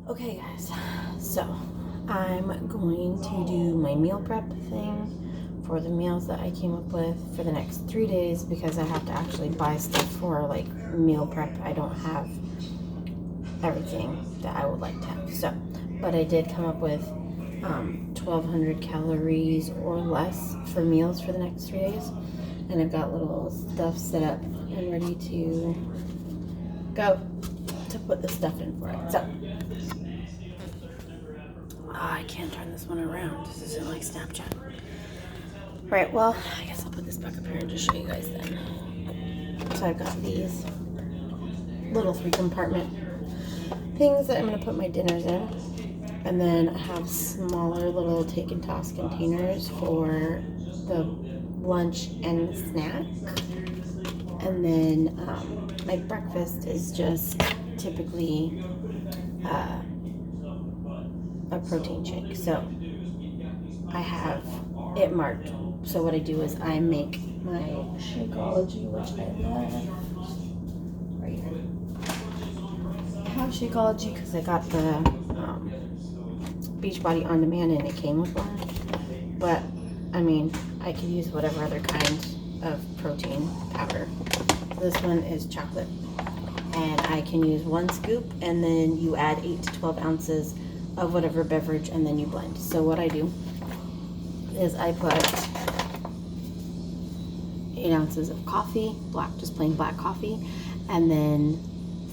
Okay guys, so I'm going to do my meal prep thing for the meals that I came up with for the next 3 days because I have to actually buy stuff for like meal prep. I don't have everything that I would like to have. So, but I did come up with 1,200 calories or less for meals for the next 3 days. And I've got little stuff set up and ready to go to put the stuff in for it. So, I can't turn this one around. This isn't like Snapchat. Right, well, I guess I'll put this back up here and just show you guys then. So I've got these little 3-compartment things that I'm going to put my dinners in. And then I have smaller little take and toss containers for the lunch and snack. And then my breakfast is just typically a protein shake. So I have it marked. So what I do is I make my Shakeology, which I love, right here. I have Shakeology because I got the Beachbody On Demand and it came with one. But I mean, I could use whatever other kind of protein powder. This one is chocolate, and I can use 1 scoop, and then you add 8 to 12 ounces of whatever beverage, and then you blend. So what I do is I put 8 ounces of coffee, black, just plain black coffee, and then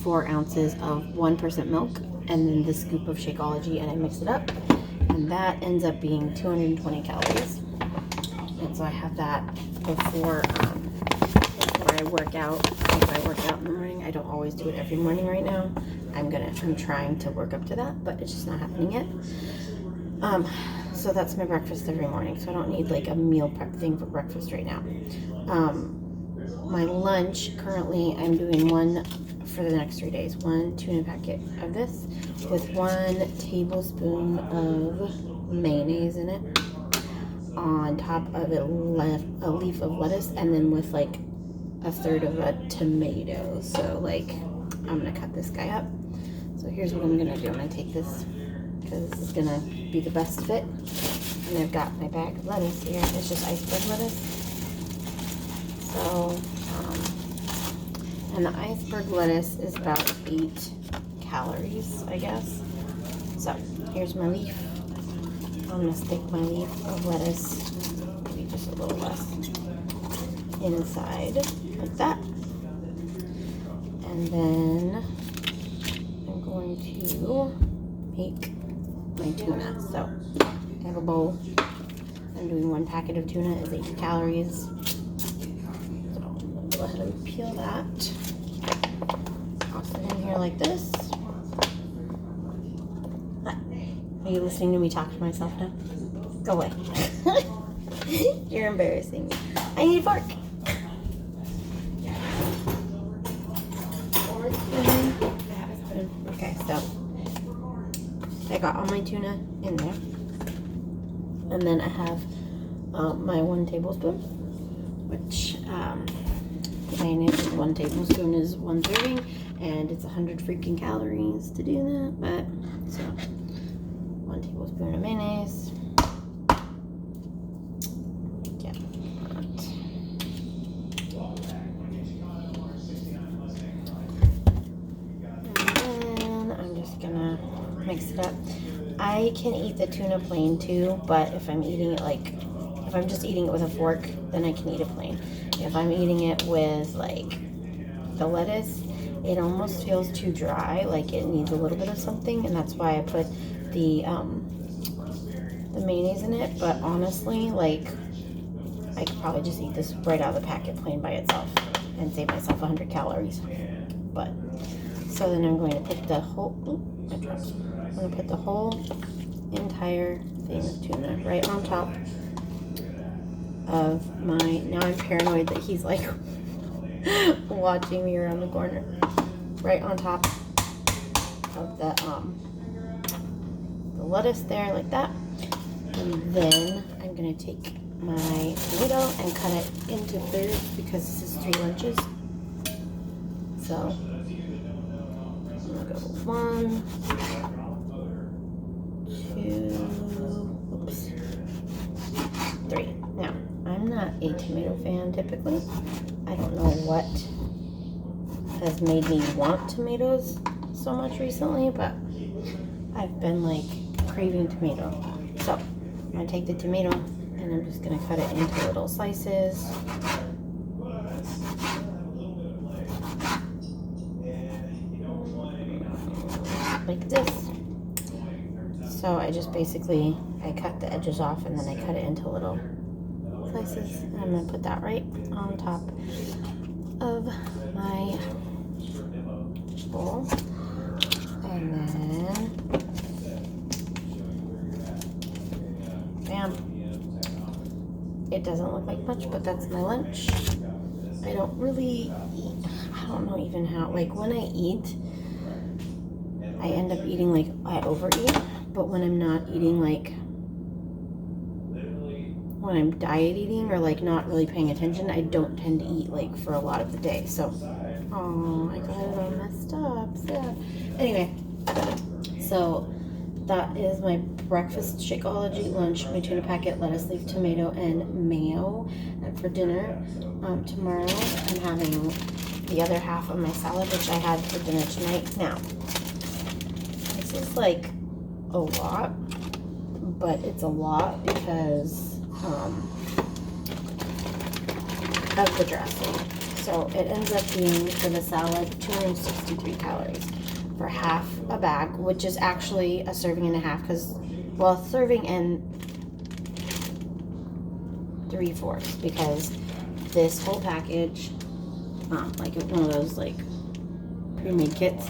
4 ounces of 1% milk, and then the scoop of Shakeology, and I mix it up, and that ends up being 220 calories. And so I have that before I work out. If I work out in the morning, I don't always do it every morning right now. I'm trying to work up to that, but it's just not happening yet. So that's my breakfast every morning. So I don't need like a meal prep thing for breakfast right now. My lunch, currently I'm doing one for the next 3 days. 1 tuna packet of this with 1 tablespoon of mayonnaise in it on top of a leaf of lettuce, and then with like 1/3 of a tomato. So like I'm gonna cut this guy up. So here's what I'm gonna do. I'm gonna take this because this is gonna be the best fit. And I've got my bag of lettuce here. It's just iceberg lettuce. So, and the iceberg lettuce is about 8 calories, I guess. So here's my leaf. I'm gonna stick my leaf of lettuce, maybe just a little less, inside like that. And then I'm going to make my tuna. So I have a bowl. I'm doing 1 packet of tuna is 80 calories. So I'm going to go ahead and peel that. Toss it in here like this. Are you listening to me talk to myself now? Go away. You're embarrassing me. I need a fork. Okay, so I got all my tuna in there. And then I have my 1 tablespoon, which mayonnaise is 1 tablespoon is 1 serving, and it's 100 freaking calories to do that. But so 1 tablespoon of mayonnaise. Yeah. And then I'm just gonna mix it up. I can eat the tuna plain too, but if I'm eating it if I'm just eating it with a fork, then I can eat it plain. If I'm eating it with like the lettuce, it almost feels too dry, like it needs a little bit of something, and that's why I put the mayonnaise in it. But honestly, like I could probably just eat this right out of the packet plain by itself and save myself 100 calories. But so then I'm going to put the whole I'm going to put the whole entire thing of tuna right on top of my, now I'm paranoid that he's like watching me around the corner, right on top of the lettuce there like that. And then I'm going to take my tomato and cut it into 3rds because this is 3 lunches. So I'm going to go 1, tomato fan typically. I don't know what has made me want tomatoes so much recently, but I've been like craving tomato. So I'm gonna take the tomato and I'm just gonna cut it into little slices. Like this. So I just basically, I cut the edges off and then I cut it into little slices. And I'm gonna put that right on top of my bowl. And then, bam. It doesn't look like much, but that's my lunch. I don't really eat, I don't know even how, like when I eat, I end up eating like, I overeat, but when I'm not eating, like, when I'm diet eating or like not really paying attention, I don't tend to eat like for a lot of the day. So, oh, I got it all messed up, sad. Anyway, so that is my breakfast Shakeology, lunch, my tuna packet, lettuce leaf, tomato, and mayo. And for dinner, tomorrow, I'm having the other half of my salad, which I had for dinner tonight. Now, this is like a lot, but it's a lot because of the dressing. So it ends up being, for the salad, 263 calories for half a bag, which is actually a serving and a half, because, well, serving and 3/4, because this whole package, like one of those like pre-made kits,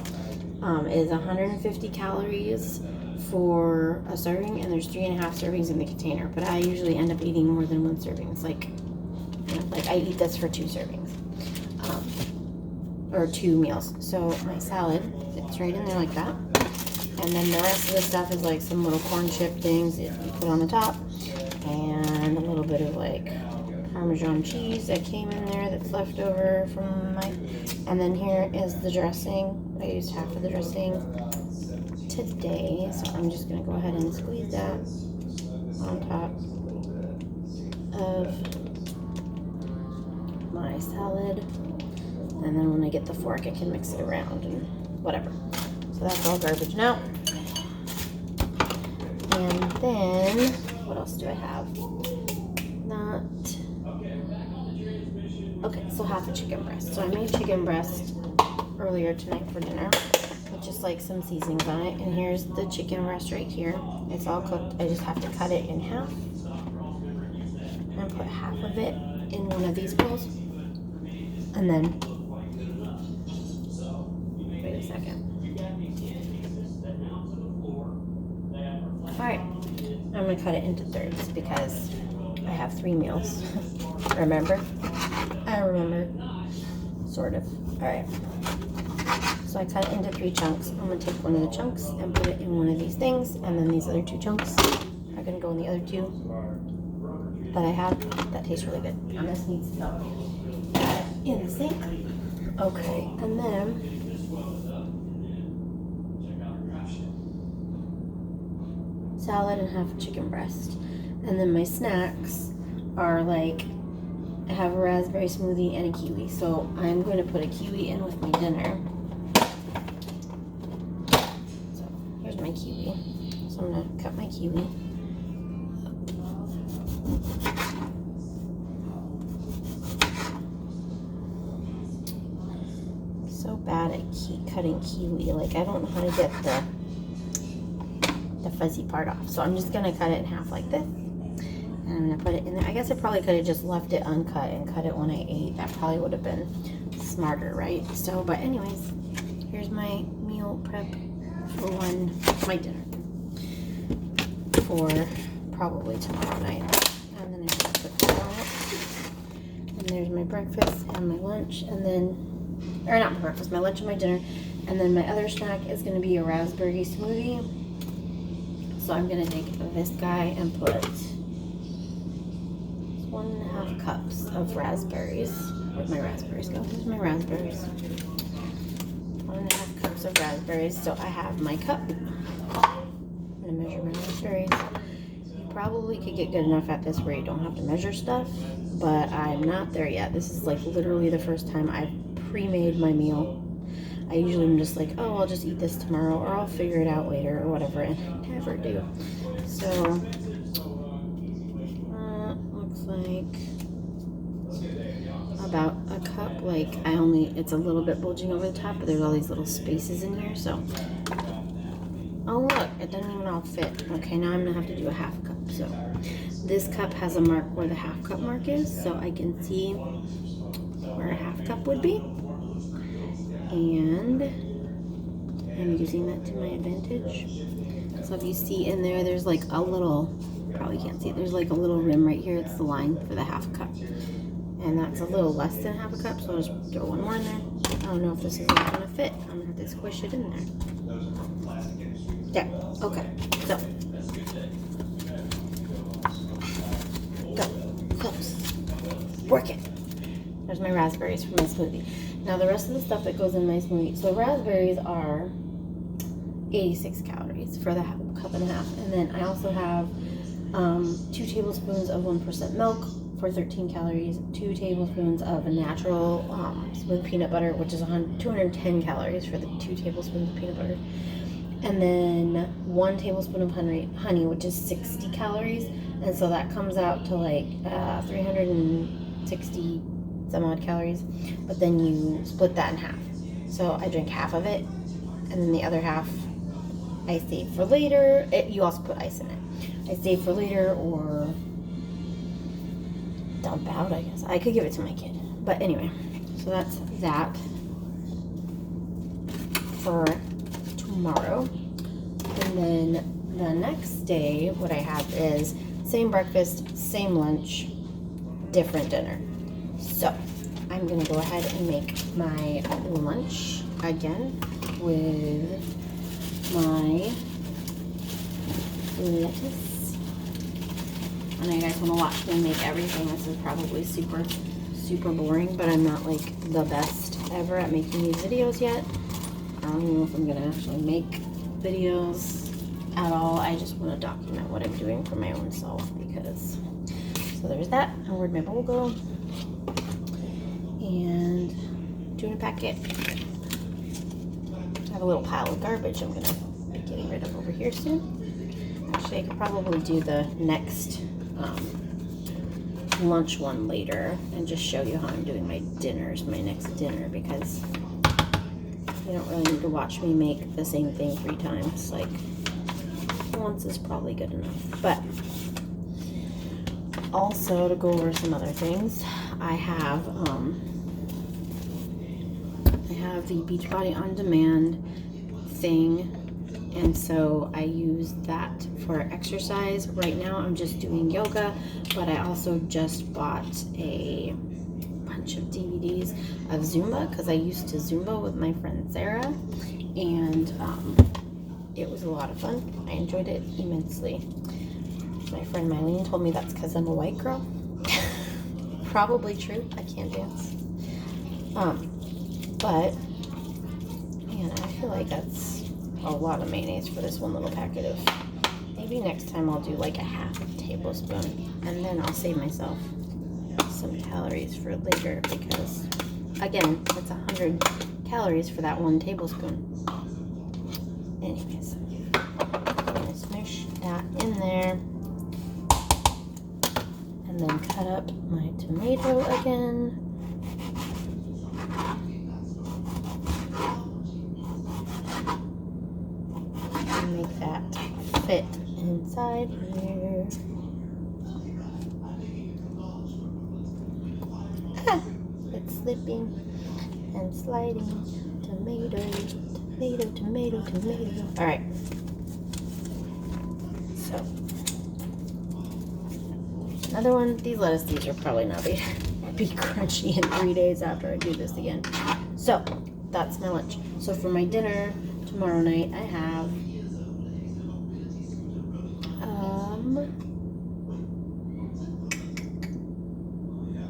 is 150 calories for a serving, and there's 3.5 servings in the container. But I usually end up eating more than one serving. It's like, you know, like I eat this for 2 servings, or 2 meals. So my salad fits right in there like that, and then the rest of the stuff is like some little corn chip things that you put on the top, and a little bit of like Parmesan cheese that came in there that's left over from my, and then here is the dressing. I used half of the dressing today, so I'm just gonna go ahead and squeeze that on top of my salad, and then when I get the fork I can mix it around and whatever. So that's all garbage now. And then what else do I have? Okay, so half a chicken breast. So I made chicken breast earlier tonight for dinner with just like some seasonings on it. And here's the chicken breast right here. It's all cooked. I just have to cut it in half and put half of it in one of these bowls. And then, wait a second. Alright, I'm gonna cut it into thirds because I have 3 meals. Remember? I remember. Sort of. Alright. So I cut it into 3 chunks. I'm going to take one of the chunks and put it in one of these things. And then these other 2 chunks are going to go in the other 2 that I have. That tastes really good. And this needs to go in the sink. Okay. And then salad and half a chicken breast. And then my snacks are like, I have a raspberry smoothie and a kiwi. So I'm going to put a kiwi in with my dinner. So here's my kiwi. So I'm going to cut my kiwi. So bad at cutting kiwi. Like, I don't know how to get the fuzzy part off. So I'm just going to cut it in half like this. And I'm going to put it in there. I guess I probably could have just left it uncut and cut it when I ate. That probably would have been smarter, right? So, but anyways, here's my meal prep for my dinner for probably tomorrow night. And then I'm going to put that on it. And there's my breakfast and my lunch. And then, or not my breakfast, my lunch and my dinner. And then my other snack is going to be a raspberry smoothie. So I'm going to take this guy and put 1.5 cups of raspberries. Where'd my raspberries go? Here's my raspberries. 1.5 cups of raspberries. So I have my cup. I'm gonna measure my raspberries. probably could get good enough at this where you don't have to measure stuff, but I'm not there yet. This is like literally the first time I've pre-made my meal. I usually am just like, oh, I'll just eat this tomorrow, or I'll figure it out later, or whatever, and I never do. So, looks like about a cup. Like, it's a little bit bulging over the top, but there's all these little spaces in here, so. Oh, look, it doesn't even all fit. Okay, now I'm gonna have to do a half cup. So, this cup has a mark where the half cup mark is, so I can see where a half cup would be. And I'm using that to my advantage. So if you see in there, there's like a little, probably can't see it, there's like a little rim right here. It's the line for the half cup. And that's a little less than half a cup, so I'll just throw one more in there. I don't know if this is gonna fit. I'm gonna have to squish it in there. There, okay, so. Go, close, work it. There's my raspberries from my smoothie. Now the rest of the stuff that goes in my smoothie. So raspberries are 86 calories for the cup and a half. And then I also have 2 tablespoons of 1% milk for 13 calories, 2 tablespoons of a natural smooth peanut butter, which is 210 calories for the 2 tablespoons of peanut butter. And then 1 tablespoon of honey, which is 60 calories. And so that comes out to like 360 some odd calories, but then you split that in half. So I drink half of it, and then the other half I save for later. You also put ice in it. I save for later or dump out, I guess. I could give it to my kid. But anyway, so that's that for tomorrow. And then the next day, what I have is same breakfast, same lunch, different dinner. So I'm gonna go ahead and make my lunch again with my lettuce. I know you guys want to watch me make everything. This is probably super boring, but I'm not like the best ever at making these videos yet. I don't even know if I'm gonna actually make videos at all. I just want to document what I'm doing for my own self, because so there's that. And where'd my bowl go? And doing a packet. I have a little pile of garbage I'm gonna be getting rid of over here soon. Actually, I could probably do the next lunch one later and just show you how I'm doing my dinners, my next dinner, because you don't really need to watch me make the same thing 3 times. Like, once is probably good enough. But also, to go over some other things, I have the Beachbody On Demand thing, and so I use that for exercise. Right now I'm just doing yoga, but I also just bought a bunch of DVDs of Zumba, because I used to Zumba with my friend Sarah, and it was a lot of fun. I enjoyed it immensely. My friend Mylene told me that's because I'm a white girl. Probably true. I can't dance. But man, I feel like that's a lot of mayonnaise for this one little packet of. Maybe next time I'll do like a half tablespoon, and then I'll save myself some calories for later, because again, it's 100 calories for that 1 tablespoon. Anyways, I'm gonna smush that in there, and then cut up my tomato again. And make that fit inside here. It's slipping and sliding. Tomato, tomato, tomato, tomato. All right. So another one. These lettuce leaves are probably not be crunchy in 3 days after I do this again. So that's my lunch. So for my dinner tomorrow night, I have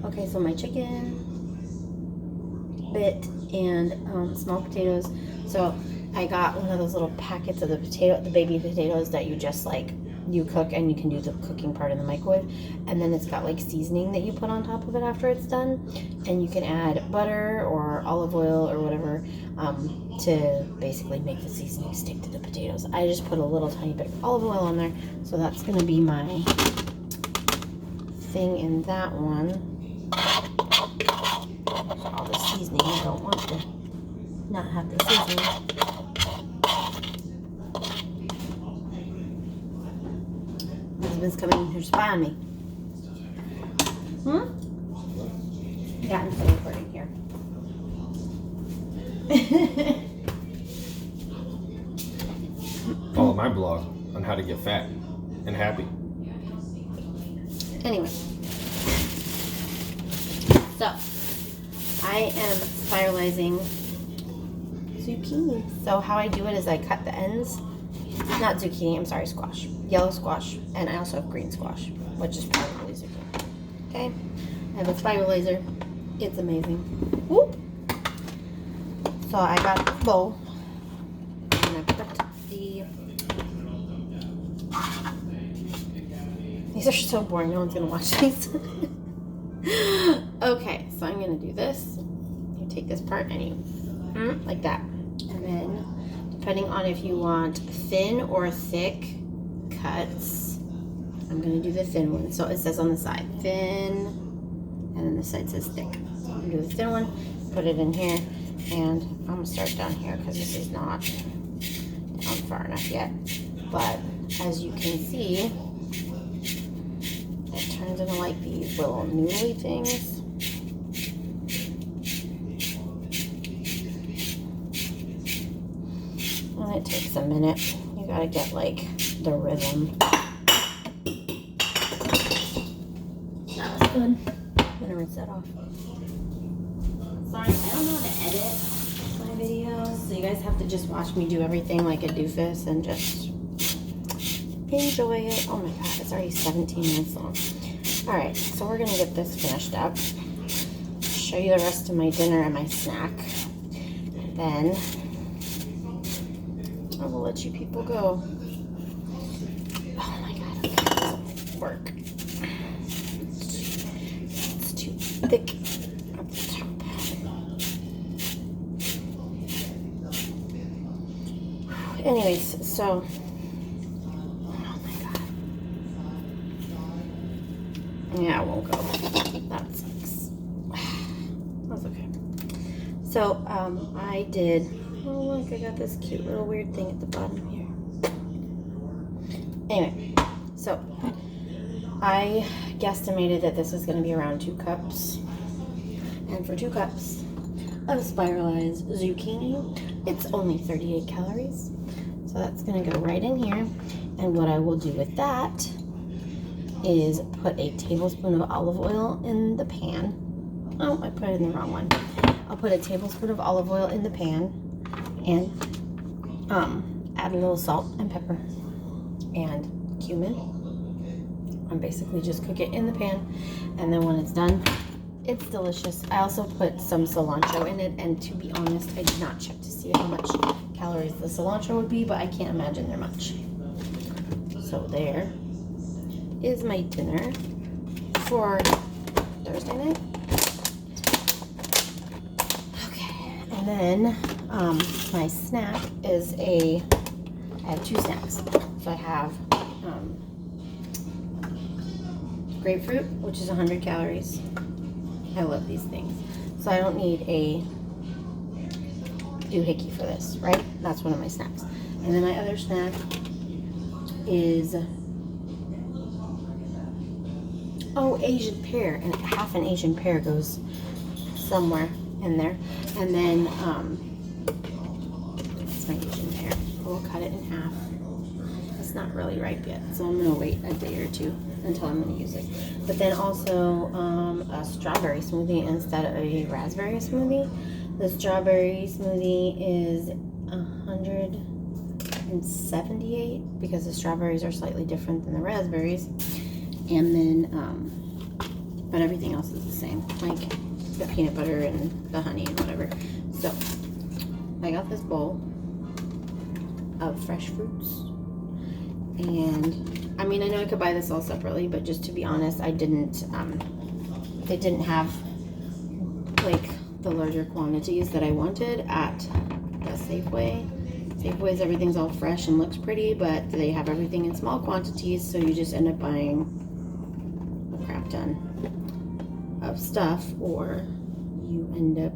okay, so my chicken bit and small potatoes. So I got one of those little packets of the baby potatoes that you just like you cook, and you can do the cooking part in the microwave. And then it's got like seasoning that you put on top of it after it's done, and you can add butter or olive oil or whatever to basically make the seasoning stick to the potatoes. I just put a little tiny bit of olive oil on there, so that's going to be my thing in that one. All the seasoning, I don't want to not have the seasoning. Husband's coming in here to spy on me. Yeah, I'm still recording here. Follow my blog on how to get fat and happy. Anyway, so I am spiralizing zucchini. So how I do it is I cut the ends. Not zucchini, I'm sorry, squash. Yellow squash, and I also have green squash, which is probably zucchini. Okay, I have a spiralizer. It's amazing. Whoop. So I got this bowl, and I put these are so boring, no one's gonna watch these. Okay, so I'm gonna do this. You take this part and you like that, and then depending on if you want thin or thick cuts, I'm gonna do the thin one. So it says on the side thin, and then the side says thick. So I'm gonna do the thin one, put it in here, and I'm gonna start down here because this is not down far enough yet. But as you can see, it turns into like these little noodly things. And it takes a minute. You gotta get like the rhythm. That was good. I'm gonna rinse that off. Sorry, I don't know how to edit my videos, so you guys have to just watch me do everything like a doofus and just enjoy it. Oh my god, it's already 17 minutes long. Alright, so we're gonna get this finished up. Show you the rest of my dinner and my snack. And then I will let you people go. Oh my god, okay, this doesn't work. It's too thick at the top. Anyways, so yeah, it won't go. That sucks. That's okay. So, I did. Oh, look, I got this cute little weird thing at the bottom here. Anyway, so I guesstimated that this is going to be around 2 cups. And for 2 cups of spiralized zucchini, it's only 38 calories. So that's going to go right in here. And what I will do with that is put a tablespoon of olive oil in the pan. Oh, I put it in the wrong one. I'll put a tablespoon of olive oil in the pan and add a little salt and pepper and cumin. And basically just cook it in the pan, and then when it's done, it's delicious. I also put some cilantro in it, and to be honest, I did not check to see how much calories the cilantro would be, but I can't imagine they're much. So there is my dinner for Thursday night. Okay, and then my snack is I have 2 snacks. So I have grapefruit, which is 100 calories. I love these things. So I don't need a doohickey for this, right? That's one of my snacks. And then my other snack is Asian pear, and half an Asian pear goes somewhere in there. And then that's my Asian pear. We'll cut it in half. It's not really ripe yet, so I'm gonna wait a day or 2 until I'm gonna use it. But then also a strawberry smoothie instead of a raspberry smoothie. The strawberry smoothie is 178 because the strawberries are slightly different than the raspberries. And then, but everything else is the same, like the peanut butter and the honey and whatever. So I got this bowl of fresh fruits, And I mean, I know I could buy this all separately, but just to be honest, I didn't, it didn't have like the larger quantities that I wanted at the Safeway. Safeway's everything's all fresh and looks pretty, but they have everything in small quantities, so you just end up buying a crap ton of stuff, or you end up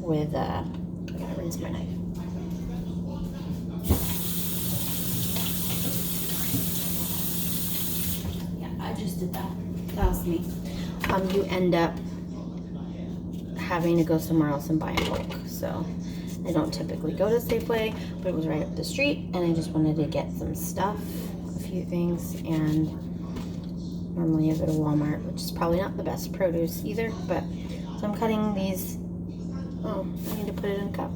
with, I gotta rinse my knife. Yeah, I just did that. That was me. You end up having to go somewhere else and buy in bulk. So I don't typically go to Safeway, but it was right up the street, and I just wanted to get some stuff, a few things, and normally I go to Walmart, which is probably not the best produce either, but so I'm cutting these. Oh, I need to put it in a cup.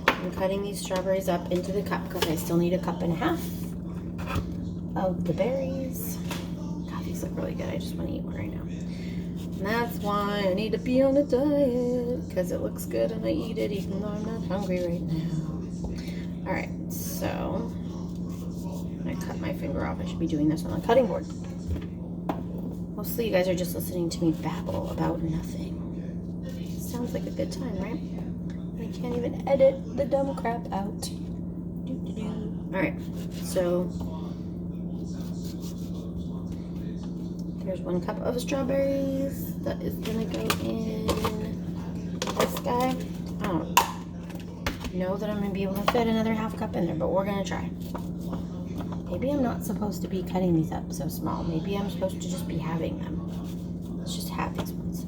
I'm cutting these strawberries up into the cup because I still need a cup and a half of the berries. God, these look really good. I just want to eat one right now. And that's why I need to be on a diet, because it looks good and I eat it even though I'm not hungry right now. Alright, so I cut my finger off. I should be doing this on a cutting board. Mostly you guys are just listening to me babble about nothing. Sounds like a good time, right? I can't even edit the dumb crap out. Alright, so there's 1 cup of strawberries that is gonna go in this guy. I don't know that I'm gonna be able to fit another half cup in there, but we're gonna try. Maybe I'm not supposed to be cutting these up so small. Maybe I'm supposed to just be having them. Let's just have these ones.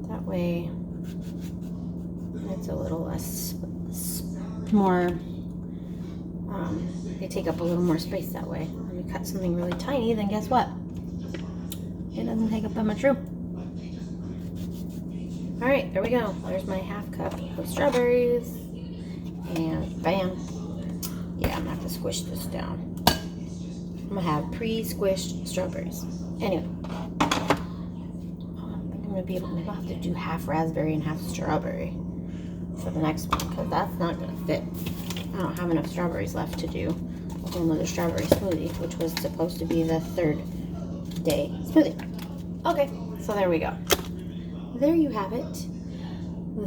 That way it's a little less, more, they take up a little more space that way. When you cut something really tiny, then guess what? It doesn't take up that much room. All right, there we go. There's my half cup of strawberries, and bam. Yeah, I'm gonna have to squish this down. I'm gonna have pre-squished strawberries. Anyway, I'm gonna be able to, maybe I'll have to do half raspberry and half strawberry for the next one, because that's not gonna fit. I don't have enough strawberries left to do a whole nother strawberry smoothie, which was supposed to be the 3rd day smoothie. Okay, so there we go. There you have it.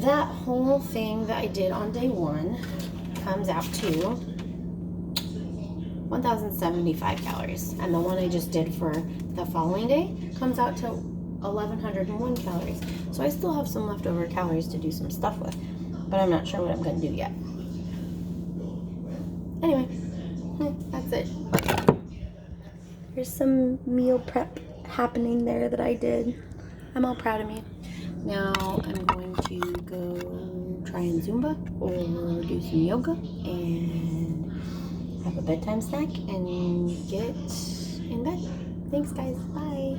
That whole thing that I did on day 1 comes out to 1,075 calories, and the one I just did for the following day comes out to 1,101 calories. So I still have some leftover calories to do some stuff with, but I'm not sure what I'm going to do yet. Anyway, that's it. There's some meal prep happening there that I did. I'm all proud of me. Now I'm going to go try and Zumba or do some yoga and have a bedtime snack and get in bed. Thanks guys, bye.